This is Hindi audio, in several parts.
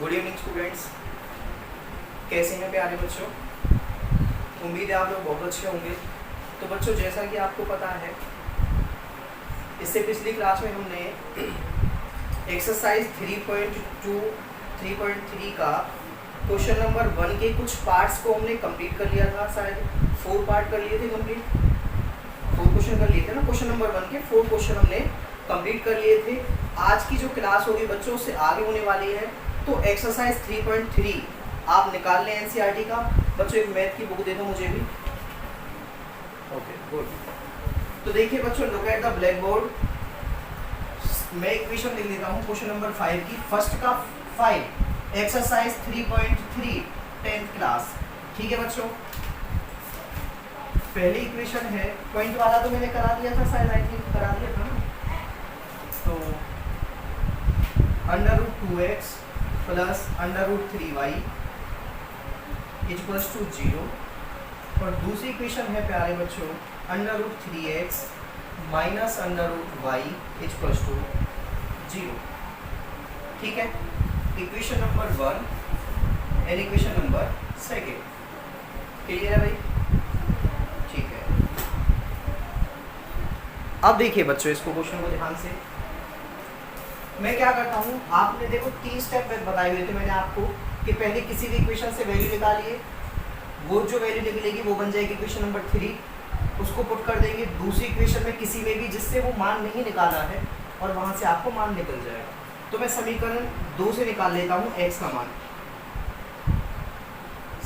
गुड इवनिंग स्टूडेंट्स, कैसे हैं प्यारे बच्चों। उम्मीद है आप लोग बहुत अच्छे होंगे। तो बच्चों, जैसा कि आपको पता है, इससे पिछली क्लास में हमने एक्सरसाइज 3.2 3.3 का क्वेश्चन नंबर 1 के कुछ पार्ट्स को हमने कंप्लीट कर लिया था। शायद 4 पार्ट कर लिए थे कंप्लीट, 4 क्वेश्चन कर लिए थे ना। क्वेश्चन नंबर 1 के 4 क्वेश्चन हमने कंप्लीट कर लिए थे। आज की जो क्लास होगी बच्चों उससे आगे होने वाली है। तो एक्सरसाइज 3.3 आप निकाल लें एनसीईआरटी का। बच्चों एक मैथ की बुक दे दो मुझे भी। Okay good. तो देखिए बच्चों, look at the black board. मैं इक्वेशन लिख देता हूँ क्वेश्चन नंबर 5 की, फर्स्ट का 5 एक्सरसाइज 3.3 10th क्लास। ठीक है बच्चों, पहली इक्वेशन है, पॉइंट वाला तो मैंने करा दिया था, शायद आई थिंक करा दिया था ना। तो √2x plus √3y equals to 0। और दूसरी इक्वेशन है प्यारे बच्चों √3x minus √y equals to 0। ठीक है, equation number 1 and equation number 2। Clear है भाई? ठीक है, अब देखिए बच्चों इसको, क्वेश्चन को ध्यान से। मैं क्या करता हूँ, आपने देखो 3 स्टेप बताए हुए थे मैंने आपको कि पहले किसी भी इक्वेशन से वैल्यू निकालिए, वो जो वैल्यू निकलेगी वो बन जाएगी इक्वेशन नंबर 3, उसको पुट कर देंगे दूसरी इक्वेशन में किसी में भी जिससे वो मान नहीं निकाला है, और वहाँ से आपको मान निकल जाएगा। तो मैं समीकरण 2 से निकाल लेता हूँ x का मान।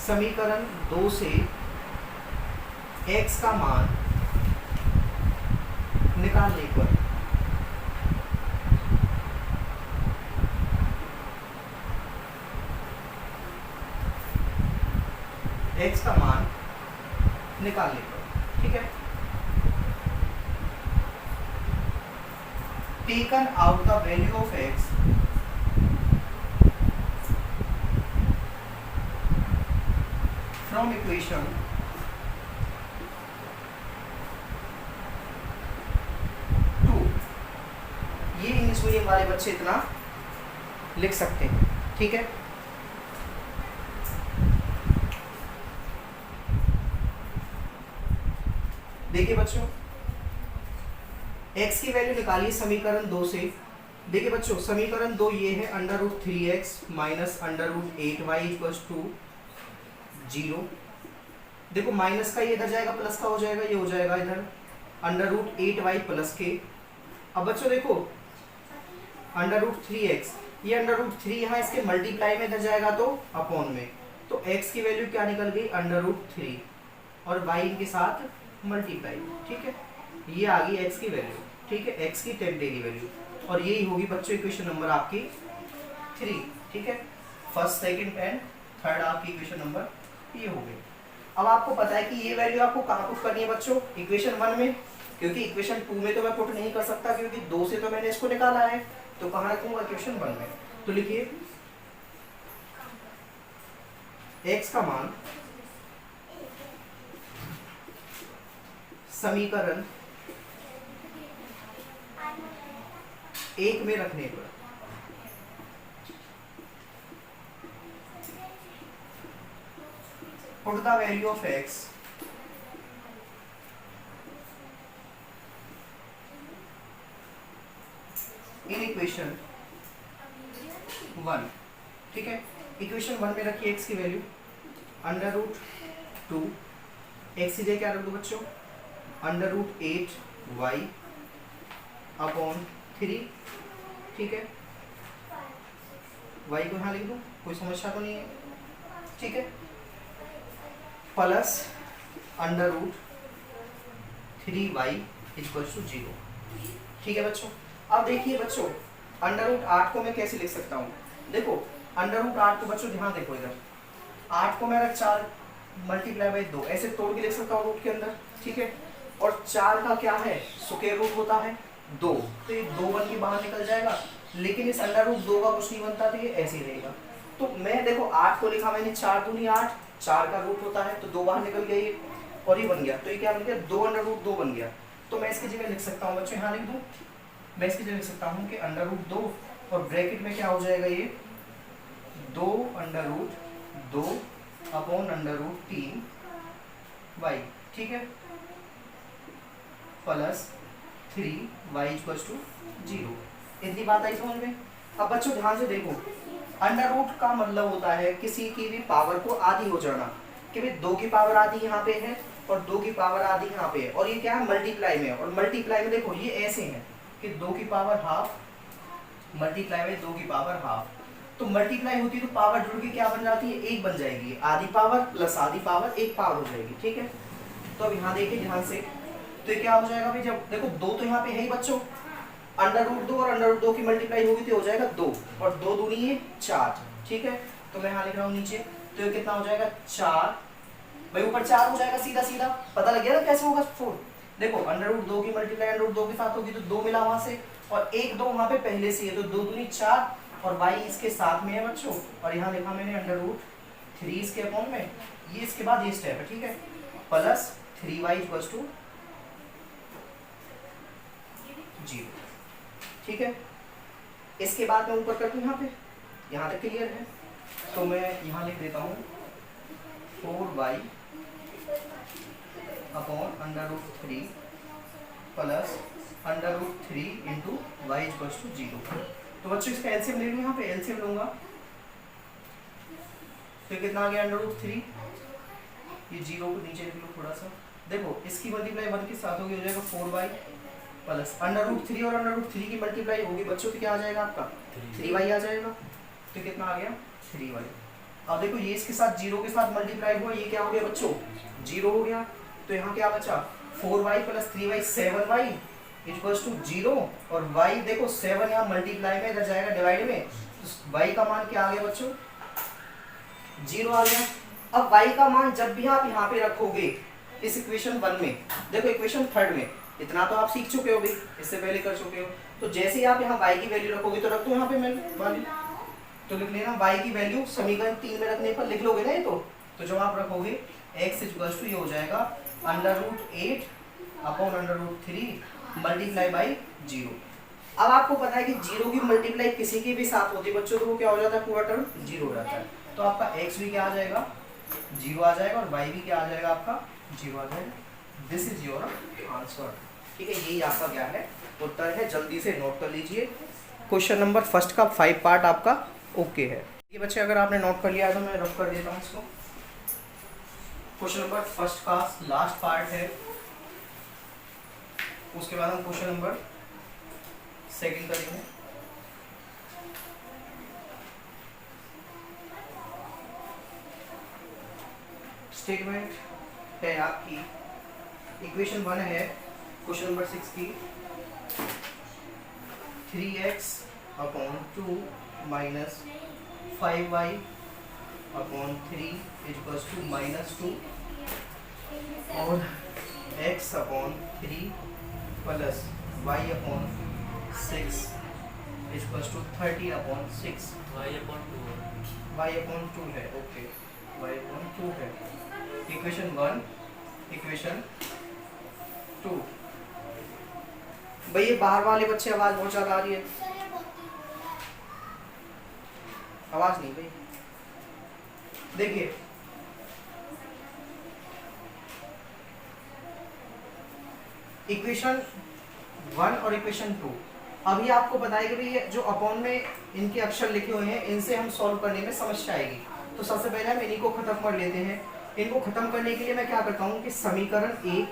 समीकरण 2 से x का मान निकालने पर x का मान निकालने पर, ठीक है, taken out the value of x from equation ये इंग्लिश मीडियम वाले बच्चे इतना लिख सकते हैं। ठीक है, देखिए बच्चों, x की वैल्यू निकालिए समीकरण 2 से। देखिए बच्चों, समीकरण 2 ये है √3x minus √8y equals to 0। देखो माइनस का ये इधर जाएगा, प्लस का हो जाएगा, ये हो जाएगा इधर √8y प्लस के। अब बच्चों देखो √3x, ये √3 यहाँ इसके मल्टीप्लाई में इधर जाएगा तो अपॉन में, तो x की वैल्यू क्या निकल गई √3 और y इनके साथ मल्टीप्लाई। ठीक है, ये आ गई x की वैल्यू। ठीक है, x की टेम्परेरी वैल्यू, और यही होगी बच्चों इक्वेशन नंबर आपकी 3। ठीक है, फर्स्ट सेकंड एंड थर्ड आपकी इक्वेशन नंबर ये हो गई। अब आपको पता है कि ये वैल्यू आपको कहाँ पुट करनी है बच्चों, इक्वेशन 1 में, क्योंकि इक्वेशन 2 में तो मैं पुट नहीं कर सकता क्योंकि 2 से तो मैंने इसको निकाला है, तो कहाँ रखूंगा इक्वेशन 1 में। तो लिखिए x का मान समीकरण 1 में रखने पर put the value of x in equation 1। ठीक है, इक्वेशन 1 में रखिए x की वैल्यू √2, x की जगह क्या रख दो बच्चों √8y अपॉन 3। ठीक है, y को यहाँ लिख दूँ, कोई समस्या तो नहीं है। ठीक है, प्लस √3y इक्वल्स टू 0। ठीक है बच्चों, अब देखिए बच्चों √8 को मैं कैसे लिख सकता हूँ। देखो √8 को बच्चों ध्यान देखो, इधर 8 को मैं 4 मल्टीप्लाई बाई 2 ऐसे तोड़ के लिख सकता हूँ रूट के अंदर। ठीक है, और 4 का क्या है, स्क्वायर रूट होता है 2, तो ये 2 बन के बाहर निकल जाएगा, लेकिन इस √2 का कुछ नहीं बनता, तो ये ऐसे ही रहेगा। तो मैं देखो 8 को लिखा मैंने 4 दूनी 8, 4 का रूट होता है तो 2 बाहर निकल गया ये, और ये बन गया, तो ये क्या बन गया 2 बन गया। तो मैं इसकी जगह लिख सकता हूँ बच्चों, यहाँ लिख दूँ, मैं इसकी जगह लिख सकता हूँ कि √2 और ब्रैकेट में क्या हो जाएगा ये 2 अपॉन अंडर रूट 3 वाई, ठीक है, प्लस 3 वाई इक्वल्स टू 0। इतनी बात आई समझ में। अब बच्चों ध्यान से देखो, अंडर रूट का मतलब होता है किसी की भी पावर को आधी हो जाना, कि भाई 2 की पावर आधी यहाँ पे है और 2 की पावर आधी यहाँ पे है, और ये क्या है मल्टीप्लाई में, और मल्टीप्लाई में देखो ये ऐसे है कि 2 की पावर हाफ मल्टीप्लाई में 2 की पावर हाफ, तो मल्टीप्लाई होती है तो पावर जुड़ के क्या बन जाती है, 1 बन जाएगी, आधी पावर प्लस आधी पावर 1 पावर हो जाएगी, ठीक है। तो अब यहाँ देखिए ध्यान से, तो ये क्या हो जाएगा भाई, जब देखो 2 तो यहाँ पे है ही बच्चों, अंडर रूट 2 और अंडर रूट 2 की मल्टीप्लाई होगी तो हो जाएगा 2, और 2 दूनी है 4, ठीक है। तो मैं यहाँ लिख रहा हूँ नीचे, तो ये कितना हो जाएगा 4, भाई ऊपर 4 हो जाएगा सीधा सीधा, पता लग गया ना कैसे होगा 4। देखो अंडर रूट 2 की मल्टीप्लाई अंडर रूट 2 के साथ होगी तो 2 मिला वहां से, और 1 2 वहां पे पहले से है, तो 2 दूनी 4, और y इसके साथ में है बच्चों, और यहाँ लिखा मैंने अंडर रूट 3 इसके अपॉन में, ये इसके बाद ये स्टेप है, ठीक है, प्लस 3y इक्वल्स टू 0, ठीक है। इसके बाद मैं ऊपर कर दूं, यहाँ तक क्लियर है, तो मैं यहाँ लिख देता हूँ 4y upon under root 3 plus under root 3 into y equals to 0। तो बच्चों इसका एलसीएम ले लूँ, यहाँ पे एलसीएम लूंगा, तो कितना आ गया अंडर रूट 3, ये 0 को नीचे लिख लो थोड़ा सा, देखो इसकी मल्टीप्लाई 1 के साथ होगी, हो जाएगा 4y प्लस अंडर रूट 3 और अंडर रूट 3 की मल्टीप्लाई होगी बच्चों, तो क्या आ जाएगा आपका 3y आ जाएगा, तो कितना आ गया 3y। अब देखो ये इसके साथ 0 के साथ मल्टीप्लाई हुआ, ये क्या हो गया बच्चों 0 हो गया, तो यहाँ क्या बचा 4y plus 3y 7y equals to 0, और y देखो 7 यहाँ मल्टीप्लाई में रह जाएगा डिवाइड में, तो y का मान क्या आ गया बच्चों 0 आ गया। अब y का मान जब भी आप यहाँ पे रखोगे इस इक्वेशन 1 में, देखो इक्वेशन 3 में, इतना तो आप सीख चुके हो, इससे पहले कर चुके हो, तो जैसे ही आप यहाँ y की वैल्यू रखोगे तो रख दो यहाँ पे मैं वाली, तो लिख लेना y की वैल्यू समीकरण 3 में रखने पर लिख लोगे ना ये, तो जब आप रखोगे x इक्वल्स टू ये हो जाएगा under root 8 upon under root 3 multiply by 0। अब आपको पता है कि 0 की मल्टीप्लाई किसी के भी साथ होती है बच्चों, तो वो क्या हो जाता है पूरा टर्म 0 हो जाता है, तो आपका x भी क्या आ जाएगा 0 आ जाएगा, और y भी क्या आ जाएगा आपका 0 आ जाएगा। दिस इज योर आंसर, ठीक है, यही आपका क्या है उत्तर है, जल्दी से नोट कर लीजिए। क्वेश्चन नंबर फर्स्ट का 5 पार्ट आपका ओके है। ये बच्चे अगर आपने नोट कर लिया है तो मैं रफ कर देता हूँ इसको। क्वेश्चन नंबर फर्स्ट का लास्ट पार्ट है, उसके बाद हम क्वेश्चन नंबर सेकंड करेंगे। स्टेटमेंट है आपकी, इक्वेशन 1 है क्वेश्चन नंबर 6 की, 3x upon 2 minus 5y upon 3 equals to -2, और x upon 3 plus y upon 6 equals to 30 upon 6, y upon 2 है, ओके y अपॉन 2 है। Equation 1, equation 2। भाई ये बाहर वाले बच्चे आवाज बहुत ज्यादा आ रही है, आवाज नहीं भाई। देखिए इक्वेशन 1 और इक्वेशन 2, अभी आपको पता है कि भाई ये जो अपॉन में इनके अक्षर लिखे हुए हैं इनसे हम सॉल्व करने में समस्या आएगी, तो सबसे पहले हम इन्हीं को खत्म कर लेते हैं। इनको खत्म करने के लिए मैं क्या करता हूं कि समीकरण 1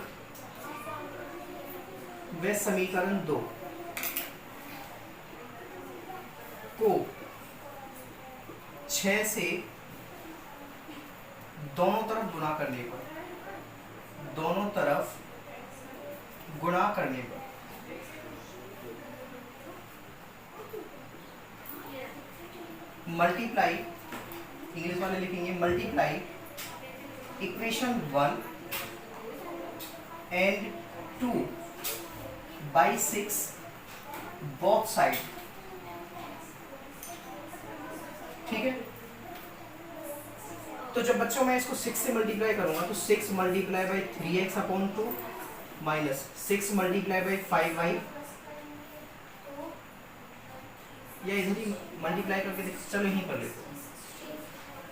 व समीकरण 2 को 6 से दोनों तरफ गुणा करने पर, दोनों तरफ गुणा करने पर मल्टीप्लाई, इंग्लिश वाले लिखेंगे multiply equation 1 and 2 by 6 both side, ठीक है। तो जब बच्चों मैं इसको 6 से मल्टीप्लाई करूंगा तो 6 multiply by 3x upon 2 minus 6 multiply by 5y, या इधर ही मल्टीप्लाई करके देख, चलो यहीं कर लेते हैं,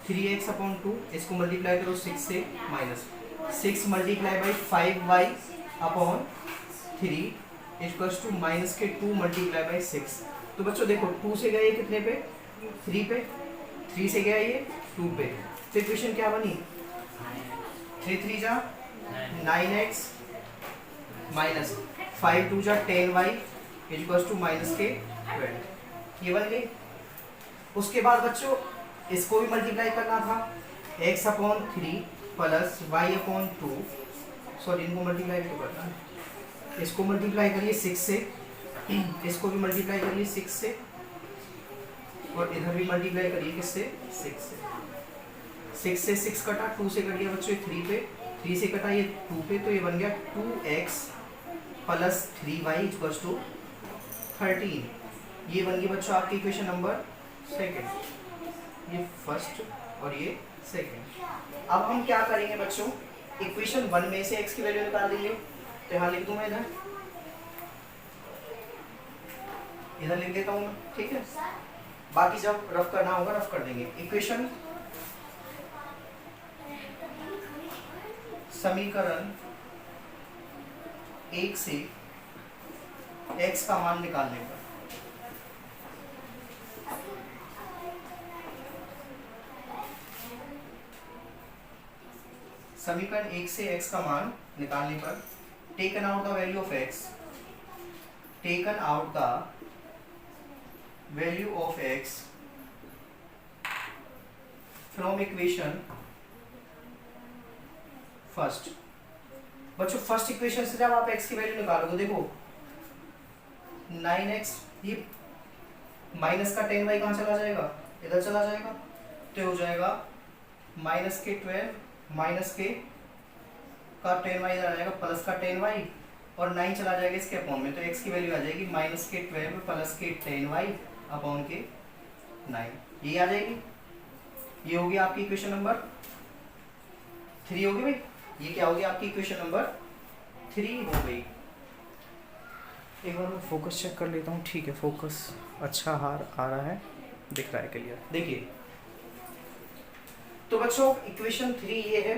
3x अपॉन 2, इसको मल्टीप्लाई करो 6 से, minus 6 multiply by 5y upon 3 equals to minus के 2 मल्टीप्लाई बाई 6। तो बच्चों देखो 2 से गया ये कितने पे, 3 पे, 3 से गया ये 2 पे, तो इक्वेशन क्या बनी, 3 3 जा 9x माइनस 5 2 जा 10y इक्वल्स टू माइनस के 12, ये बन गई। उसके बाद बच्चों इसको भी मल्टीप्लाई करना था, x upon 3 plus y upon 2, sorry इनको मल्टीप्लाई तो करना है, इसको मल्टीप्लाई करिए 6 से, इसको भी मल्टीप्लाई करिए 6 से, और इधर भी मल्टीप्लाई करिए किससे, 6 से। 6 से 6 कटा, 2 से कट गया बच्चों 3 पे, 3 से कटा ये 2 पे, तो ये बन गया 2x plus 3y equals to 13। ये बन गई बच्चों आपकी इक्वेशन नंबर सेकंड, ये फर्स्ट और ये सेकंड। अब हम क्या करेंगे बच्चों, इक्वेशन 1 में से x की वैल्यू निकाल देंगे, तो यहाँ लिख दूं मैं, इधर लिख देता हूँ मैं, ठीक है। बाकी जब रफ करना होगा रफ कर देंगे। इक्वेशन समीकरण 1 से x का मान निकालने का, समीकरण 1 से x का मान निकालने पर taken out the value of x, taken out the value of x from equation first. बच्चों फर्स्ट इक्वेशन से जब आप x की वैल्यू निकालोगे, देखो 9x, ये माइनस का 10y कहाँ चला जाएगा, इधर चला जाएगा, तो हो जाएगा माइनस के 12 माइनस के का 10y इधर आ जाएगा, प्लस का 10y, और 9 चला जाएगा इसके अपॉन में, तो x की वैल्यू आ जाएगी माइनस के 12 प्लस के 10y अपॉन के 9, ये आ जाएगी। ये होगी आपकी इक्वेशन नंबर 3 होगी भाई, ये क्या होगी आपकी इक्वेशन नंबर 3 हो गई। एक बार मैं फोकस चेक कर लेता हूँ, ठीक है, फोकस अच्छा आ रहा है, दिख रहा है क्लियर। देखिए तो बच्चों इक्वेशन 3 ये है।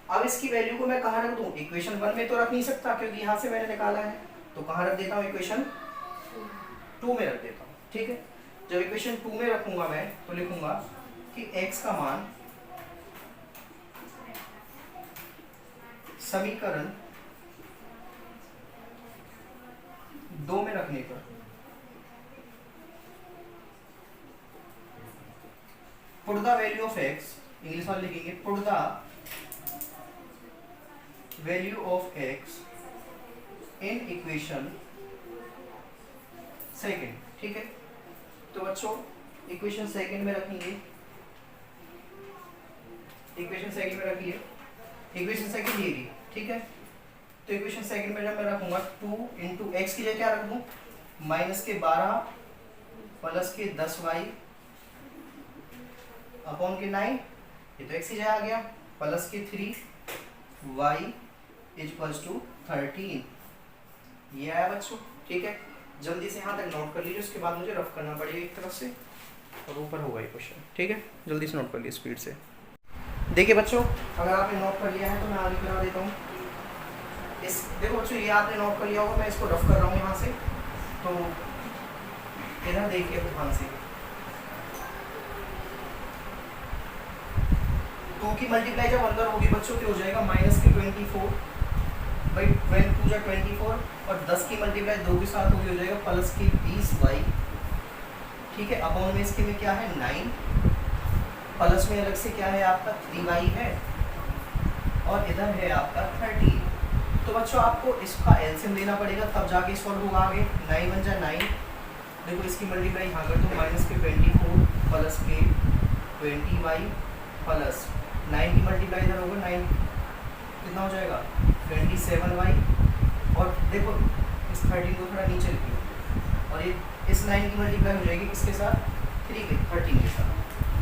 अब इसकी वैल्यू को मैं कहाँ रख दूँ, इक्वेशन 1 में तो रख नहीं सकता क्योंकि यहाँ से मैंने निकाला है, तो कहाँ रख देता हूँ, इक्वेशन 2 में रख देता हूँ, ठीक है। जब इक्वेशन 2 में रखूंगा मैं तो लिखूंगा कि x का मान समीकरण 2 में रखने पर put the value of x, English वाले लिखेंगे put the value of x in equation second, ठीक है। तो बच्चों इक्वेशन सेकेंड में रखेंगे, इक्वेशन सेकेंड में रखिए, इक्वेशन सेकेंड ये भी, ठीक है। तो इक्वेशन सेकेंड में जब मैं रखूंगा 2 इंटू एक्स की जगह क्या रख दूं, माइनस के 12 प्लस के 10y अपॉन के 9, ये तो एक्स की जगह आ गया, प्लस के 3y इक्वल्स टू 13, ये आया बच्चों, ठीक है। जल्दी से यहाँ तक नोट कर लीजिए, उसके बाद मुझे रफ करना पड़ेगा एक तरफ से और ऊपर होगा ये क्वेश्चन, ठीक है। जल्दी से नोट कर लीजिए स्पीड से। देखिए बच्चों अगर आपने नोट कर लिया है तो मैं आगे करा देता हूँ। इस देखो बच्चों ये आपने नोट कर लिया होगा, मैं इसको रफ कर रहा हूँ यहाँ से, तो इधर देखिए ध्यान से, 2 की मल्टीप्लाई जब अंदर होगी बच्चों की हो जाएगा माइनस के 24 भाई 12 2 जा 24, और 10 की मल्टीप्लाई 2 के साथ होगी हो जाएगा प्लस की 20y, ठीक है। अपॉन में इसके में क्या है 9, प्लस में अलग से क्या है आपका 3y है, और इधर है आपका 13। तो बच्चों आपको इसका एलसीएम लेना पड़ेगा तब जाके सॉल्व होगा आगे। 9 1 जा 9, देखो इसकी मल्टीप्लाई यहाँ कर दो माइनस के 24 प्लस के 20y प्लस 9 की मल्टीप्लाई इधर होगा 9 कितना हो जाएगा 27y, और देखो इस 13 को थोड़ा नीचे लिखिए, और ये इस 9 की मल्टीप्लाई हो जाएगी किसके साथ 13 के साथ,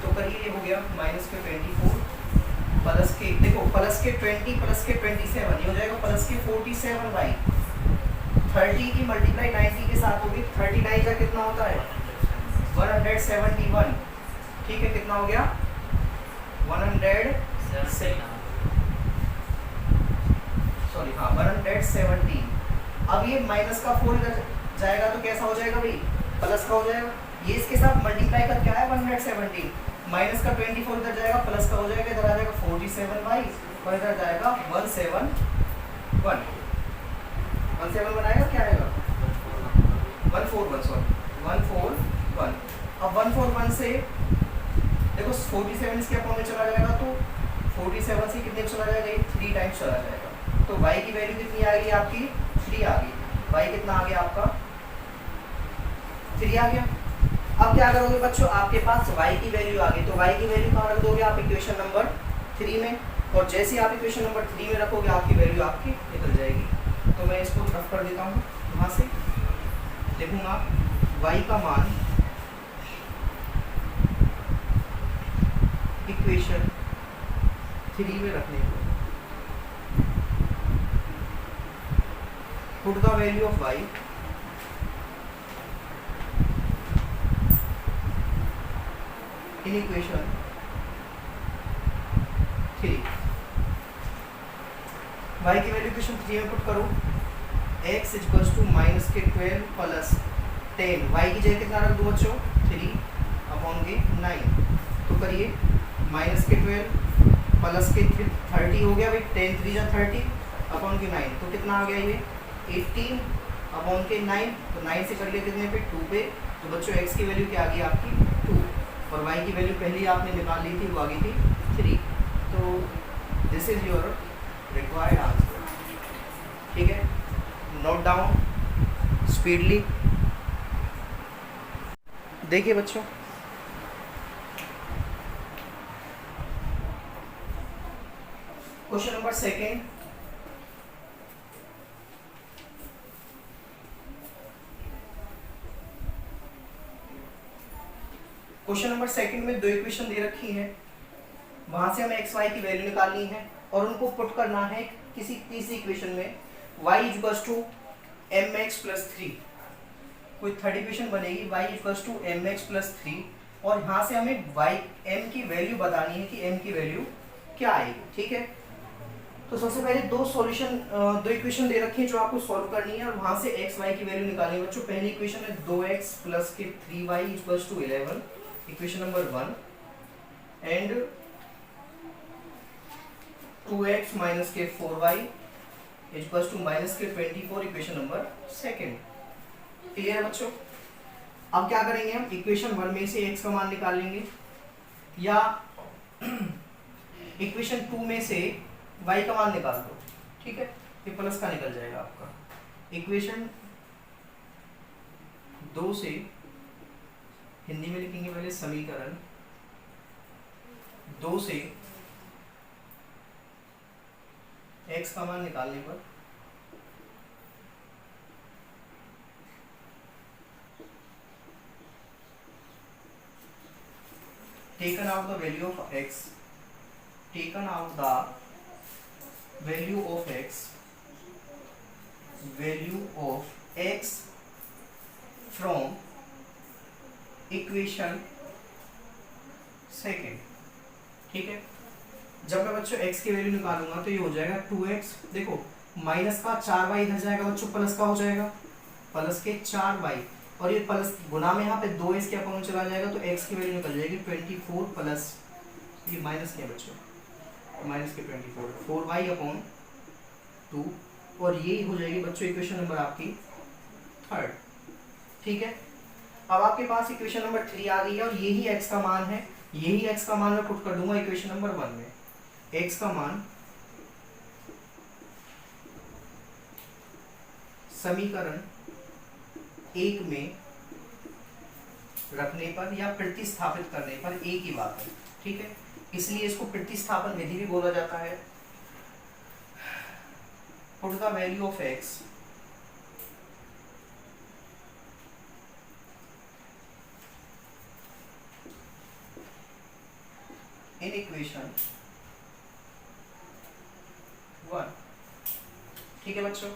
तो करिए ये हो गया माइनस के 24 प्लस के देखो प्लस के 20 प्लस के 27, ये हो जाएगा प्लस के 47y, 30 की मल्टीप्लाई 90 के साथ होगी, 39 का कितना होता है 171, ठीक है। कितना हो गया 117। अब ये माइनस का 4 इधर जाएगा तो कैसा हो जाएगा भाई, प्लस का हो जाएगा। ये इसके साथ मल्टीप्लाई कर क्या है 117, माइनस का 24 इधर जाएगा, प्लस का हो जाएगा, इधर आ जाएगा 47y और इधर जाएगा 171। 171 आएगा, क्या आएगा 141, सॉरी 141। अब 141 से देखो 47 इसके अकाउंट में चला जाएगा तो 47 से कितने चला जाएगा, 3 टाइम्स चला जाएगा। तो y की वैल्यू कितनी आ गई आपकी, 3 आ गई। y कितना आ गया आपका, 3 आ गया। अब क्या करोगे बच्चों, आपके पास y की वैल्यू आ गई तो y की वैल्यू कहाँ रख दोगे आप, इक्वेशन नंबर 3 में। और जैसे आप इक्वेशन नंबर 3 में रखोगे आपकी वैल्यू आपकी निकल जाएगी। तो मैं इसको रफ कर देता हूँ, यहाँ से लिखूंगा y का मान इक्वेशन 3 में रखने को, put the value of y in equation 3। y की वैल्यू इक्वेशन 3 में पुट करो, x इक्वल्स टू माइनस के 12 प्लस 10, y की जगह कितना रख दो बच्चों, 3 अपॉन के 9। तो करिए माइनस के 12 प्लस के 30 हो गया भाई, 10 3 जा 30 अपॉन के 9, तो कितना आ गया ये 18 अपॉन के 9। तो 9 से कर लिया कितने पे, 2 पे। तो बच्चों x की वैल्यू क्या आ गई आपकी 2 और y की वैल्यू पहले ही आपने निकाल ली थी, वो आ गई थी 3। तो this is your required answer. ठीक है, नोट डाउन स्पीडली। देखिए बच्चों, question number second, question number second में 2 इक्वेशन दे रखी है, वहां से हमें एक्स वाई की वैल्यू निकालनी है और उनको पुट करना है किसी तीसरी इक्वेशन में, y equals to m x plus 3। कोई थर्ड इक्वेशन बनेगी y equals to m x plus 3 और यहाँ से हमें y m की वैल्यू बतानी है कि m की वैल्यू क्या आएगी। ठीक है, तो सबसे पहले 2 इक्वेशन दे रखी है जो आपको सॉल्व करनी है और वहां से x y की वैल्यू निकालनी है। बच्चों पहली इक्वेशन है 2x प्लस के 3y equals to 11, equation number 1, and 2x minus के 4y इक्वल्स टू माइनस के 24, इक्वेशन नंबर 2। क्लियर है बच्चों? अब क्या करेंगे हम, इक्वेशन 1 में से x का मान निकाल लेंगे या इक्वेशन 2 में से y का मान निकाल दो। ठीक है, ये प्लस का निकल जाएगा आपका। इक्वेशन 2 से हिंदी में लिखेंगे पहले, समीकरण 2 से x का मान निकालने पर taken out the value of x, taken out the value of x from equation 2। ठीक है, जब मैं बच्चों x की वैल्यू निकालूंगा तो ये हो जाएगा 2x, देखो माइनस का 4y इधर जाएगा बच्चों, प्लस का हो जाएगा प्लस के 4y और ये प्लस गुना में यहाँ पे 2 के अकाउंट चला जाएगा तो x की वैल्यू निकल जाएगी 24 प्लस ये माइनस क्या बच्चों, माइनस के 24 4y अपॉन 2 और ये हो जाएगी बच्चों इक्वेशन नंबर आपकी 3। ठीक है, अब आपके पास इक्वेशन नंबर 3 आ गई है और यही x का मान है, यही x का मान मैं पुट कर दूंगा इक्वेशन नंबर 1 में। x का मान समीकरण 1 में रखने पर या प्रतिस्थापित करने पर एक ही बात है। ठीक है, इसलिए इसको प्रतिस्थापन विधि भी बोला जाता है। Put the value of x in equation 1। ठीक है बच्चों,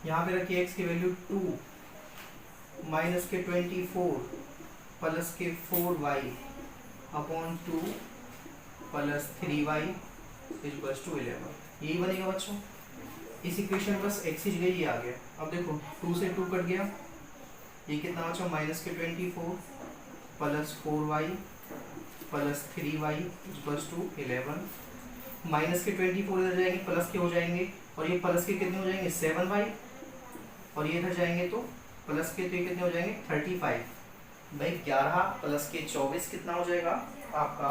यहां पे रखिए x की वैल्यू 2 माइनस के 24 प्लस के 4y upon 2 plus 3y equals to 11। यही बनेगा बच्चों। इस इक्वेशन बस x ही ये आ गया। अब देखो 2 से 2 कट गया, ये कितना बचा माइनस के 24 plus 4y plus 3y equals to 11। Minus के 24 इधर जाएंगे प्लस के हो जाएंगे, और ये प्लस के कितने हो जाएंगे 7y, और ये इधर जाएंगे तो प्लस के, तो ये कितने हो जाएंगे 35। भाई 11 प्लस के 24 कितना हो जाएगा आपका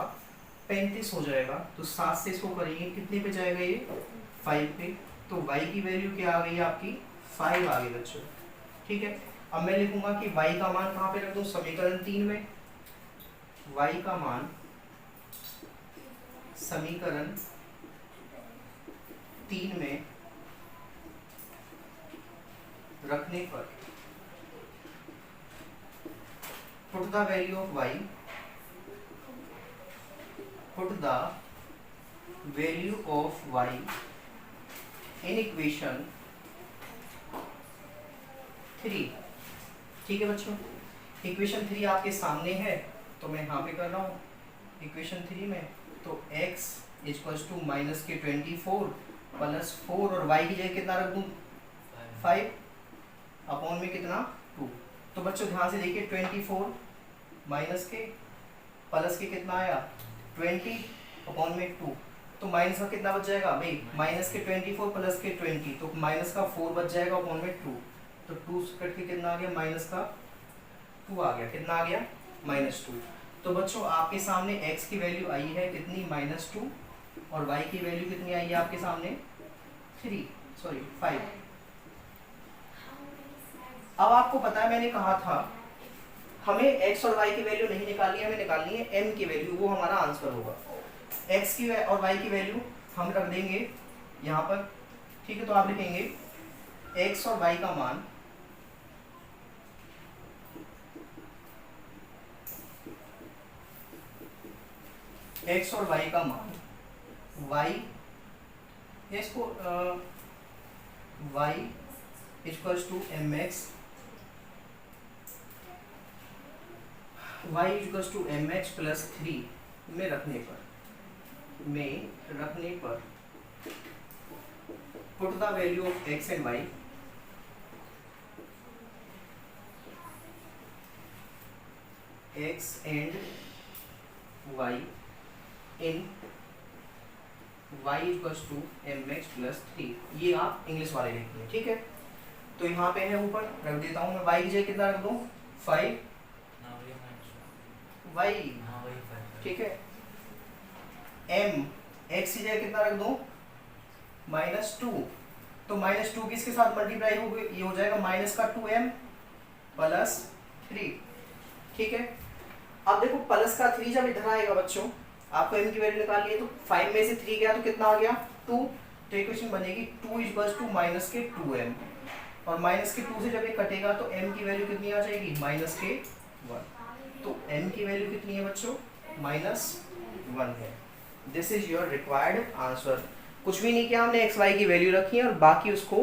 35 हो जाएगा। तो 7 से इसको करेंगे कितने पे जाएगा ये 5 पे, तो y की वैल्यू क्या आ गई आपकी 5 आ गई बच्चों। ठीक है, अब मैं लिखूंगा कि y का मान कहाँ पे रख दूं, समीकरण 3 में। y का मान समीकरण 3 में रखने पर put the value of y, put the value of y in equation 3। ठीक है बच्चों, इक्वेशन 3 आपके सामने है, तो मैं यहाँ पे कर रहा हूँ इक्वेशन 3 में। तो x इक्वल्स टू माइनस के 24 प्लस 4, और y की जगह कितना रख दूँ 5 अपॉन में कितना 2। तो बच्चों ध्यान से देखिए 24 माइनस के प्लस के कितना आया 20 अपॉन में 2, तो माइनस का कितना बच जाएगा भाई माइनस के 24 प्लस के 20, तो माइनस का 4 बच जाएगा अपॉन में 2, तो 2 कट के कितना आ गया माइनस का 2 आ गया, कितना आ गया -2। तो बच्चों आपके सामने x की वैल्यू आई है कितनी -2, और y की वैल्यू कितनी आई है आपके सामने 5। अब आपको पता है मैंने कहा था हमें x और y की वैल्यू नहीं निकालनी है, हमें निकालनी है m की वैल्यू, वो हमारा आंसर होगा। x की और y की वैल्यू हम रख देंगे यहाँ पर। ठीक है, तो आप लिखेंगे x और y का मान x और y का मान y, इसको y equals to mx, y equals to mx plus 3 में रखने पर put the value of x and y x and y in y equals to mx plus 3। ये आप इंग्लिश वाले लिखेंगे। ठीक है, तो यहाँ पे है ऊपर रख देता हूँ मैं, y की जगह कितना रख दूँ 5 y। ठीक है, m x की जगह कितना रख दूँ -2, तो -2 किसके साथ मल्टीप्लाई हो गई, ये हो जाएगा माइनस का 2m प्लस 3। ठीक है, अब देखो प्लस का 3 जब इधर आएगा बच्चों, आपको m की वैल्यू निकालिए, तो 5 में से 3 गया तो कितना आ गया 2, तो इक्वेशन बनेगी 2 इक्वल्स टू माइनस के 2m, और माइनस के 2 से जब ये कटेगा तो m की वैल्यू कितनी आ जाएगी -1। तो m की वैल्यू कितनी है बच्चों -1 है। This is your required answer. कुछ भी नहीं किया हमने, एक्स वाई की वैल्यू रखी है और बाकी उसको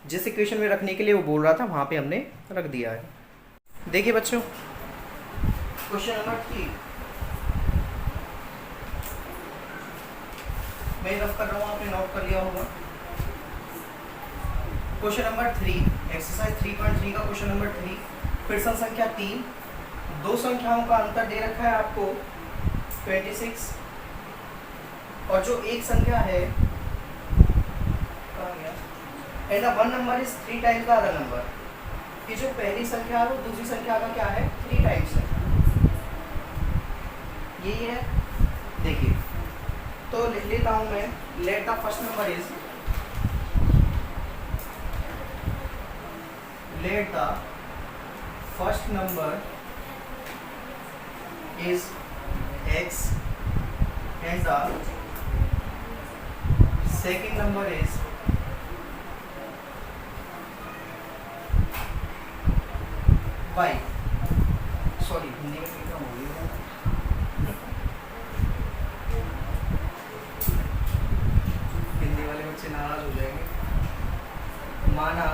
जिस इक्वेशन में रखने के लिए वो बोल रहा था वहाँ पे हमने रख दिया है। देखिए बच्चों क्वेश्चन नंबर 3 मैं रफ कर रहा हूँ, आपने नोट कर लिया होगा। क्वेश्चन नंबर 3 एक्सरसाइज 3.3 का क्वेश्चन नंबर 3, प्रश्न संख्या 3, दो संख्याओं का अंतर दे रखा है आपको 26, और जो एक संख्या है and one number is 3 times the other number, कि जो पहली संख्या है वो दूसरी संख्या का क्या है 3 टाइम्स है, यही है। देखिए तो लिख लेता हूं मैं, let the first number is, let the first number is x and the second number is y। Sorry Hindi में लिखा हो गया, हिंदी वाले बच्चे नाराज हो जाएंगे। माना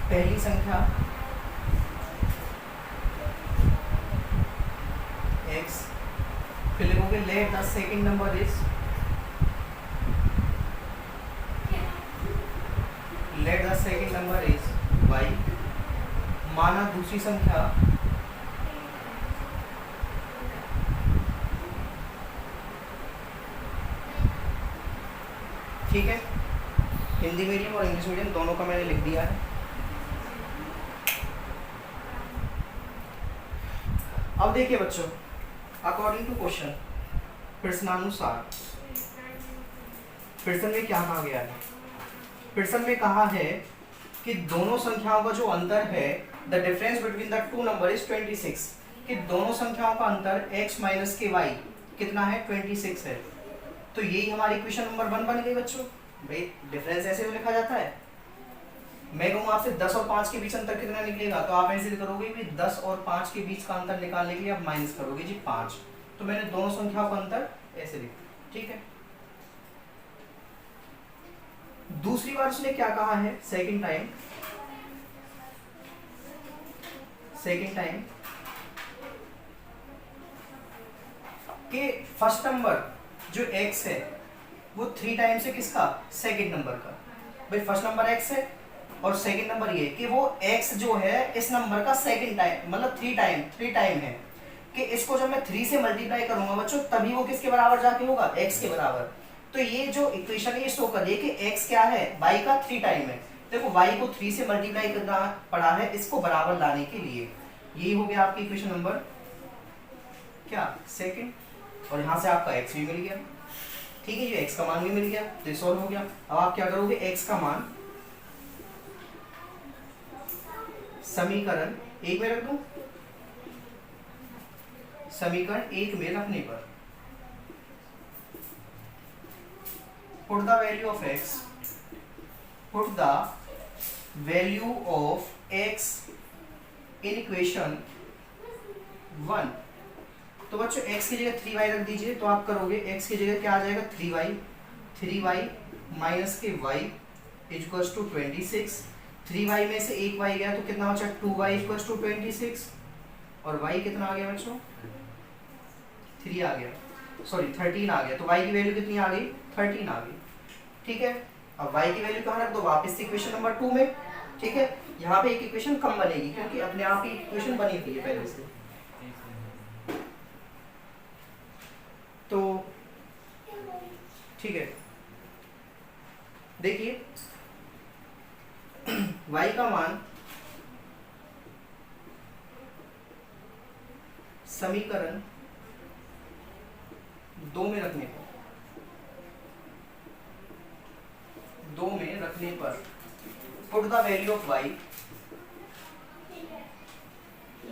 पहली संख्या x, फिर लिखोगे let the second number is, let the second number is y, माना दूसरी संख्या ठीक है। हिंदी मीडियम और इंग्लिश मीडियम दोनों का मैंने लिख दिया है। अब देखिए बच्चों, अकॉर्डिंग टू क्वेश्चन, प्रश्नानुसार प्रश्न में क्या कहा गया है? प्रश्न में कहा है कि दोनों संख्याओं का जो अंतर है, the difference between the two number is 26, कि दोनों संख्याओं का अंतर x माइनस के y कितना है? 26 है। तो यही हमारी इक्वेशन नंबर 1 बन गई बच्चों। भाई डिफरेंस ऐसे लिखा जाता है। मैं कहूँ आपसे 10 और 5 के बीच अंतर कितना निकलेगा, तो आप ऐसे करोगे कि 10 और 5 के बीच का अंतर निकालने के लिए आप माइनस करोगे जी 5। तो मैंने दोनों संख्याओं का अंतर ऐसे लिखा, ठीक है। दूसरी बार उसने क्या कहा है? सेकंड टाइम कि फर्स्ट नंबर जो x है वो 3 टाइम से किसका? सेकंड नंबर का। भाई फर्स्ट नंबर x है और सेकंड नंबर ये कि वो x जो है इस नंबर का सेकंड टाइम, मतलब 3 टाइम है, कि इसको जब मैं 3 से मल्टीप्लाई करूंगा बच्चों तभी वो किसके बराबर जाके होगा? x के बराबर। तो ये जो इक्वेशन है ये शो कर रही है कि x क्या है? y का 3 टाइम है। देखो y को 3 से मल्टीप्लाई करना पड़ा है इसको बराबर लाने के लिए। यही हो गया आपकी इक्वेशन नंबर क्या? सेकंड। और यहाँ से आपका x भी मिल गया, ठीक है, ये x का मान भी मिल गया, तो ये सॉल्व हो गया। अब आप क्या करोगे? x का मान समीकरण 1 में रख दूं, समीकरण 1 में रखने पर put the value of x, put the value of x in equation 1। तो बच्चों x की जगह 3y रख दीजिए, तो आप करोगे x की जगह क्या आ जाएगा? 3y माइनस के y इक्वल्स टू 26। 3y में से एक y गया तो कितना बचा? 2y equals to 26। और y कितना आ गया बच्चों? 3 आ गया, सॉरी 13 आ गया। तो y की वैल्यू कितनी आ गई? 13 आ गई, ठीक है। अब y की वैल्यू कहाँ रख दो? वापस इक्वेशन नंबर 2 में, ठीक है। यहाँ पे एक इक्वेशन कम बनेगी क्योंकि अपने आप ही इक्वेशन बनी हुई है पहले से। तो ठीक है, देखिए y का मान समीकरण 2 में रखने पर put the value of y,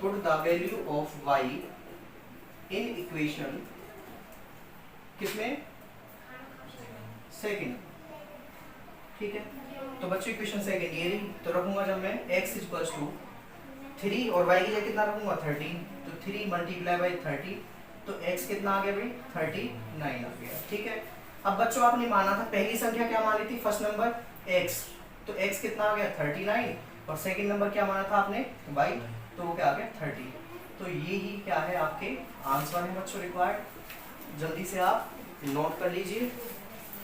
put the value of y in equation किसमें? सेकंड, ठीक है। तो बच्चों इक्वेशन सेकंड ये रही, तो रखूंगा जब मैं x इक्वल्स टू 3 और y की जगह कितना रखूंगा? 13। तो 3 मल्टीप्लाई बाई 30, तो x कितना आ गया भाई? 39 आ गया, ठीक है। अब बच्चों आपने माना था पहली संख्या क्या मानी थी? फर्स्ट नंबर x, तो x कितना आ गया? 39। और सेकंड नंबर क्या माना था आपने? y, तो वो क्या आ गया? 30। तो ये ही क्या है आपके आंसर है बच्चों रिक्वायर्ड। जल्दी से आप नोट कर लीजिए,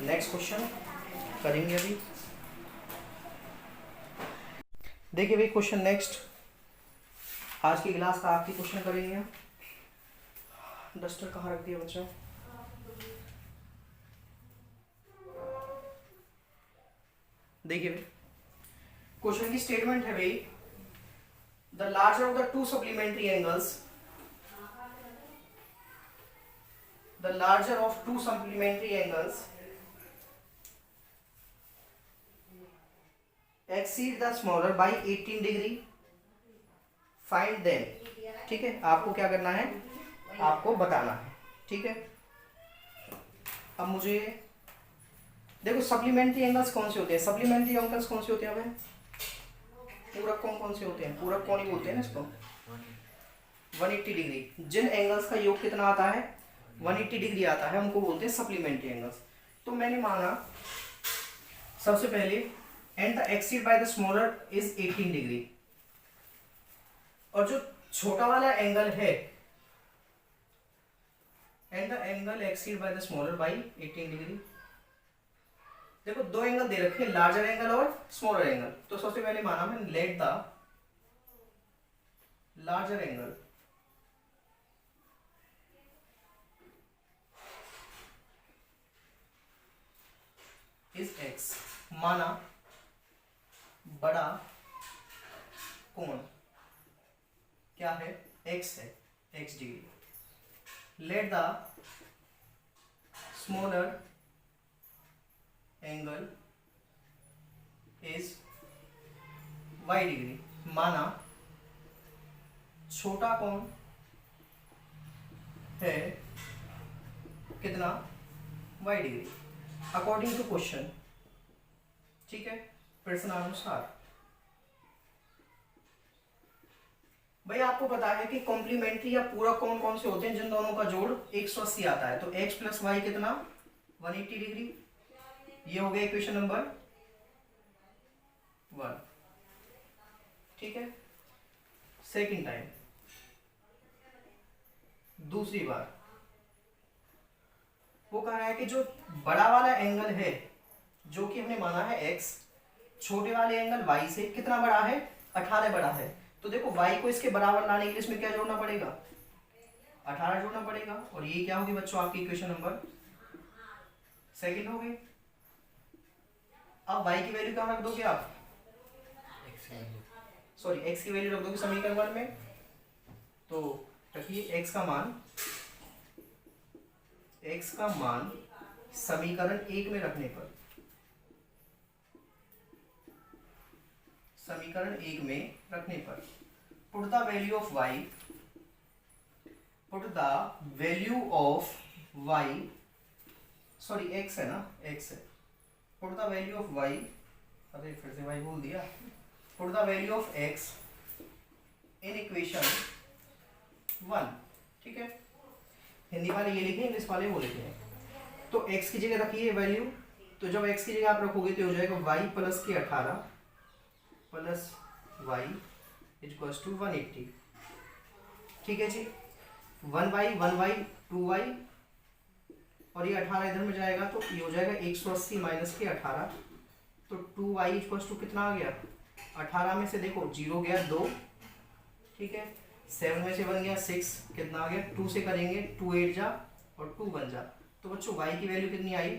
नेक्स्ट क्वेश्चन करेंगे अभी। देखिए भाई क्वेश्चन नेक्स्ट, आज की क्लास का आखिरी क्वेश्चन करेंगे। डस्टर कहाँ रख दिया बच्चों? देखिए भाई क्वेश्चन की स्टेटमेंट है भाई, the larger of the two supplementary angles, the larger of two supplementary angles exceed the smaller by 18 degree, find them, ठीक है। आपको क्या करना है? आपको बताना है, ठीक है। अब मुझे देखो सप्लीमेंट्री एंगल्स कौन से होते हैं? सप्लीमेंट्री एंगल्स कौन से होते हैं? पूरक कोण कौन से होते हैं? पूरक कोण ही बोलते हैं ना इसको, 180 डिग्री। जिन एंगल्स का योग कितना आता है? 180 डिग्री आता है, उनको बोलते हैं सप्लीमेंट्री एंगल्स। तो मैंने माना सबसे पहले and the exceed by the smaller is 18 degree, और जो छोटा वाला एंगल है and the angle exceed by the smaller by 18 degree. देखो दो एंगल दे रखे हैं, लार्जर एंगल और स्मॉलर एंगल। तो सबसे पहले माना मैंने let the larger angle is x, माना बड़ा कोण क्या है, x है, x degree. Let the smaller angle is y degree, माना छोटा कोण है कितना, y degree, according to question. ठीक है, प्रश्नानुसार। भाई आपको पता है कि कॉम्प्लीमेंट्री या पूरक कोण कौन से होते हैं, जिन दोनों का जोड़ 180 आता है। तो x प्लस वाई कितना, 180 डिग्री। ये हो गया इक्वेशन नंबर 1। ठीक है, सेकंड टाइम, दूसरी बार वो कह रहा है कि जो बड़ा वाला एंगल है, जो कि हमने माना है x, छोटे वाले एंगल y से कितना बड़ा है, 18 बड़ा है। तो देखो y को इसके बराबर लाने के लिए इसमें क्या जोड़ना पड़ेगा, 18 जोड़ना पड़ेगा। और ये क्या होगी बच्चों, आपकी इक्वेशन नंबर सेकंड हो गई। अब y की वैल्यू कहाँ रख दोगे आप, सॉरी x की वैल्यू रख दोगे समीकरण 1 में। तो रखिए x का मान समीकरण 1 में रखने पर, समीकरण 1 में रखने पर put the value of y, put the value of y, sorry x है ना, x है, put the value of y, अरे फिर से y बोल दिया, put the value of x in equation 1। ठीक है, हिंदी वाले ये लिखे, इंग्लिश वाले वो लिखे हैं। तो x की जगह रखिए वैल्यू, तो जब x की जगह आप रखोगे तो हो जाएगा y प्लस के 18 प्लस y इक्वल्स टू 180। ठीक है जी, 1y 1y 2y, और ये 18 इधर में जाएगा तो ये हो जाएगा 180 माइनस के 18। तो 2y इक्वल्स टू कितना आ गया, 18 में से देखो 0 गया 2, ठीक है, 7 में से 1 गया 6, कितना आ गया, 2 से करेंगे 2 8 जा और 2 1 जा। तो बच्चों y की वैल्यू कितनी आई,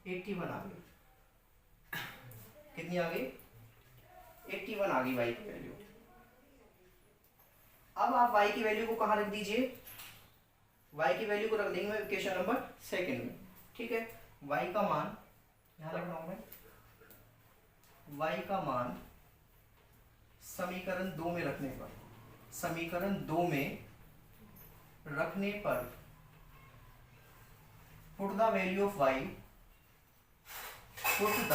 81 आ गई। कितनी आ गई, 81 आ गई y की वैल्यू। अब आप y की वैल्यू को कहाँ रख दीजिए, y की वैल्यू को रख देंगे इक्वेशन नंबर सेकंड में। ठीक है, y का मान यहाँ रख रहा हूं मैं, y का मान समीकरण 2 में रखने पर, समीकरण 2 में रखने पर put the value of y, put the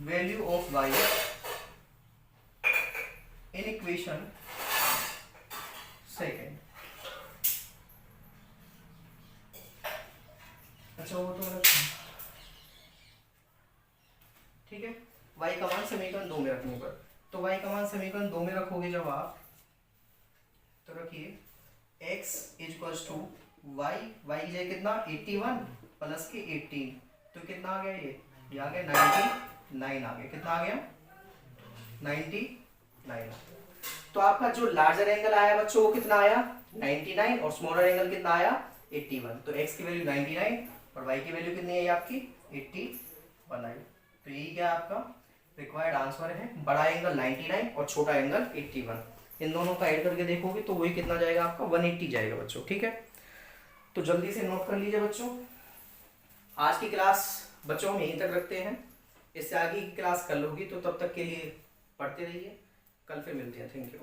value of y in equation second. अच्छा वो तो ठीक है, y का मान समीकरण 2 में रखने पर, तो y का मान समीकरण 2 में रखोगे जब आप, तो रखिए x equals to y, y की जगह कितना 81 प्लस के 18, तो कितना आ गया, ये आ गया 99 आ गया। कितना आ गया, 99। तो आपका जो लार्जर एंगल आया बच्चों वो कितना आया, 99, और स्मॉलर एंगल कितना आया, 81। तो x की वैल्यू 99 और y की वैल्यू कितनी है आपकी, 81 आई। तो यही क्या आपका रिक्वायर्ड आंसर है, बड़ा एंगल 99 और छोटा एंगल 81। इन दोनों का ऐड करके देखोगे तो वही कितना जाएगा आपका, 180 जाएगा बच्चों। ठीक है, तो जल्दी से नोट कर लीजिए बच्चों। आज की क्लास बच्चों हम यहीं तक रखते हैं, इससे आगे की क्लास कल होगी, तो तब तक के लिए पढ़ते रहिए। कल फिर मिलते हैं, थैंक यू।